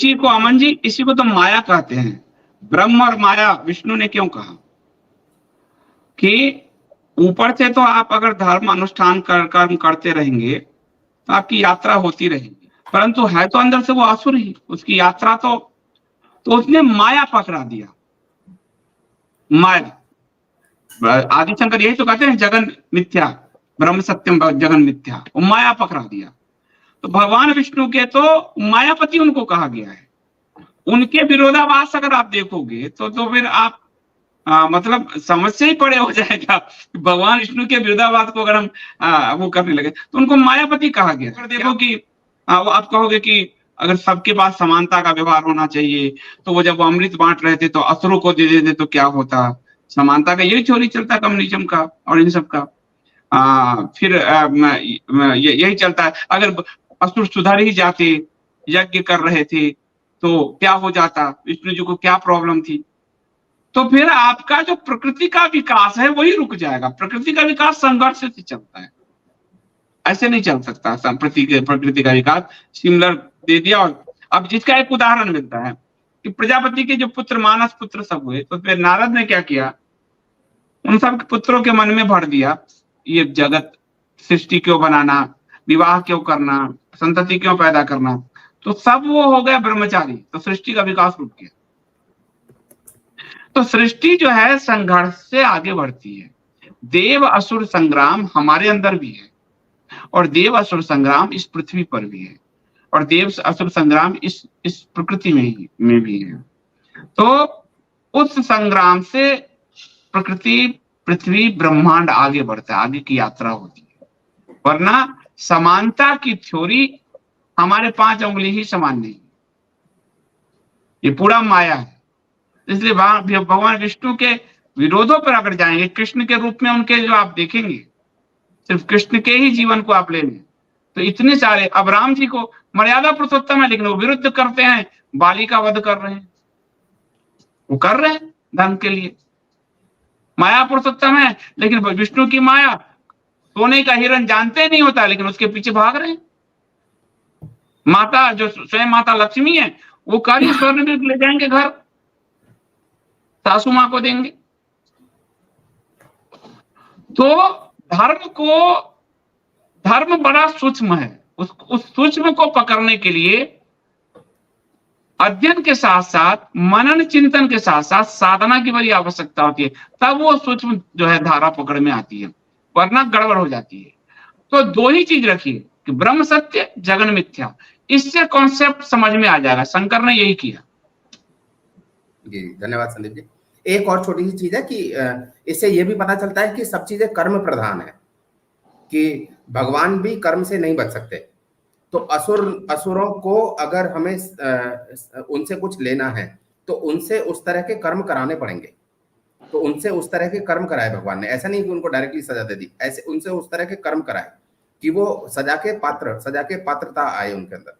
इसी को अमन जी, इसी को तो माया कहते हैं। ब्रह्म और माया विष्णु ने क्यों कहा कि ऊपर से तो आप अगर धर्म अनुष्ठान कर्म करते रहेंगे तो आपकी यात्रा होती रहेगी, परंतु है तो अंदर से वो असुर ही, उसकी यात्रा तो उसने माया पकड़ा दिया। माया, आदिशंकर यही तो कहते हैं जगन मिथ्या, ब्रह्म सत्यम जगन मिथ्या, वो माया पकड़ा दिया। तो भगवान विष्णु के तो मायापति उनको कहा गया है। उनके विरोधाभास अगर आप देखोगे तो फिर आप मतलब समस्या ही पड़े हो जाएगा। भगवान विष्णु के विरोधाभास को अगर हम वो करने लगे तो उनको मायापति कहा गया। अगर देखो कि वो आप कहोगे कि अगर सबके पास समानता का व्यवहार होना चाहिए, तो वो जब वो अमृत बांट रहे थे तो असुरों को दे देते तो क्या होता। समानता का यही थ्योरी चलता है कम्युनिज्म का और इन सब का। फिर यही चलता है, अगर असुर सुधर ही जाते, यज्ञ कर रहे थे, तो क्या हो जाता, विष्णु जी को क्या प्रॉब्लम थी। तो फिर आपका जो प्रकृति का विकास है वही रुक जाएगा। प्रकृति का विकास संघर्ष से चलता है, ऐसे नहीं चल सकता। प्रकृति का विकास सिमिलर दे दिया। और अब जिसका एक उदाहरण मिलता है कि प्रजापति के जो पुत्र मानस पुत्र सब हुए, तो फिर नारद ने क्या किया, उन सब पुत्रों के मन में भर दिया ये जगत सृष्टि क्यों बनाना, विवाह क्यों करना, संतति क्यों पैदा करना। तो सब वो हो गया ब्रह्मचारी, तो सृष्टि का विकास रुक गया। तो सृष्टि जो है संघर्ष से आगे बढ़ती है। देव असुर संग्राम हमारे अंदर भी है, और देव असुर संग्राम इस पृथ्वी पर भी है, और देव असुर संग्राम इस प्रकृति में भी है। तो उस संग्राम से प्रकृति, पृथ्वी, ब्रह्मांड आगे बढ़ता है, आगे की यात्रा होती है। वरना समानता की थ्योरी हमारे 5 उंगली ही समान नहीं, ये पूरा माया है। इसलिए भगवान विष्णु के विरोधों पर अगर जाएंगे, कृष्ण के रूप में उनके जो आप देखेंगे, सिर्फ कृष्ण के ही जीवन को आप ले लें तो इतने सारे। अब राम जी को मर्यादा पुरुषोत्तम है, लेकिन वो विरुद्ध करते हैं, बाली का वध कर रहे हैं, वो कर रहे हैं धर्म के लिए। माया पुरुषोत्तम है, लेकिन विष्णु की माया, सोने का हिरण जानते नहीं होता, लेकिन उसके पीछे भाग रहे हैं। माता जो स्वयं माता लक्ष्मी है, वो कार्य स्वर्ण भी ले जाएंगे घर, सासू मां को देंगे। तो धर्म बड़ा सूक्ष्म है। उस सूक्ष्म को पकड़ने के लिए अध्ययन के साथ साथ, मनन चिंतन के साथ साथ साधना की बड़ी आवश्यकता होती है, तब वो सूक्ष्म जो है धारा पकड़ में आती है, वरना गड़बड़ हो जाती है। तो 2 ही चीज रखिए कि ब्रह्म सत्य जगन मिथ्या, इससे कॉन्सेप्ट समझ में आ जाएगा। शंकर ने यही किया। जी धन्यवाद संदीप जी। एक और छोटी सी चीज है कि इससे ये भी पता चलता है कि सब चीजें कर्म प्रधान है, कि भगवान भी कर्म से नहीं बच सकते। तो असुरों को अगर हमें उनसे कुछ लेना है तो उनसे उस तरह के कर्म कराने पड़ेंगे। तो उनसे उस तरह के कर्म कराए भगवान ने, ऐसा नहीं कि उनको डायरेक्टली सजा दे दी, ऐसे उनसे उस तरह के कर्म कराए कि वो सजा के पात्रता आए उनके अंदर।